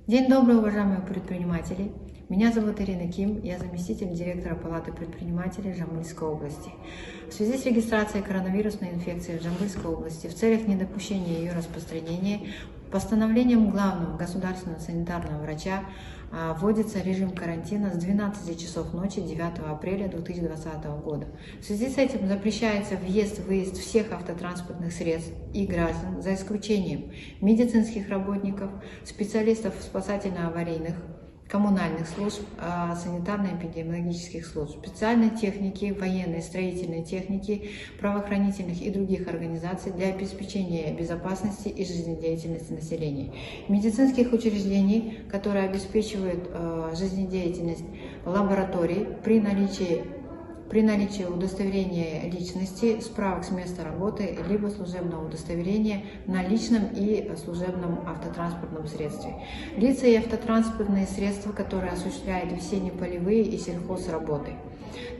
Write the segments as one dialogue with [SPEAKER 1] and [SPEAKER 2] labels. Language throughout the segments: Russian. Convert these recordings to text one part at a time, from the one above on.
[SPEAKER 1] День добрый, уважаемые предприниматели! Меня зовут Ирина Ким, я заместитель директора Палаты предпринимателей Жамбылской области. В связи с регистрацией коронавирусной инфекции в Жамбылской области в целях недопущения ее распространения постановлением главного государственного санитарного врача вводится режим карантина с 12 часов ночи 9 апреля 2020 года. В связи с этим запрещается въезд-выезд всех автотранспортных средств и граждан, за исключением медицинских работников, специалистов спасательно-аварийных, коммунальных служб, санитарно-эпидемиологических служб, специальной техники, военной, строительной техники, правоохранительных и других организаций для обеспечения безопасности и жизнедеятельности населения, медицинских учреждений, которые обеспечивают жизнедеятельность лабораторий при наличии удостоверения личности, справок с места работы, либо служебного удостоверения на личном и служебном автотранспортном средстве. Лица и автотранспортные средства, которые осуществляют весенне-полевые и сельхозработы.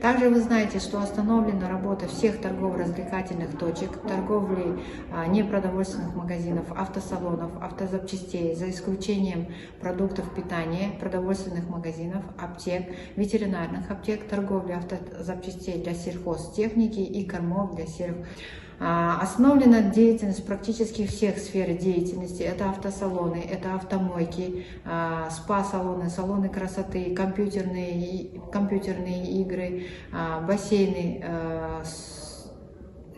[SPEAKER 1] Также вы знаете, что остановлена работа всех торгово-развлекательных точек, торговли непродовольственных магазинов, автосалонов, автозапчастей, за исключением продуктов питания, продовольственных магазинов, аптек, ветеринарных аптек, торговли автозапчастей для сельхозтехники и кормов для сельхозтехники. Остановлена деятельность практически всех сфер деятельности. Это автосалоны, это автомойки, спа-салоны, салоны красоты, компьютерные игры, бассейны,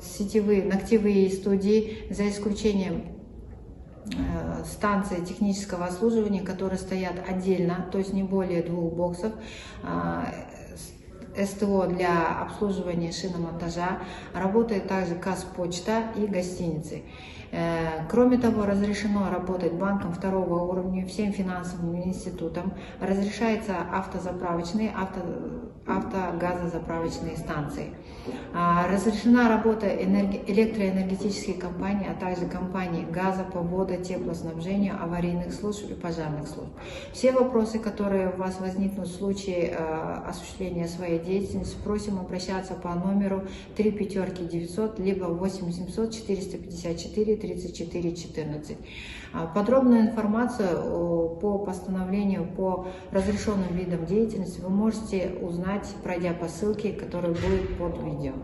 [SPEAKER 1] сетевые, ногтевые студии, за исключением станции технического обслуживания, которые стоят отдельно, то есть не более 2 боксов, СТО для обслуживания шиномонтажа, работает также Казпочта и гостиницы. Кроме того, разрешено работать банкам второго уровня, всем финансовым институтам, разрешается автозаправочные, автогазозаправочные станции. Разрешена работа электроэнергетических компаний, а также компаний газопровода, теплоснабжения, аварийных служб и пожарных служб. Все вопросы, которые у вас возникнут в случае осуществления своей деятельности, просим обращаться по номеру 35900, либо 8700 454 34 14. Подробную информацию по постановлению по разрешенным видам деятельности вы можете узнать, пройдя по ссылке, которая будет под видео.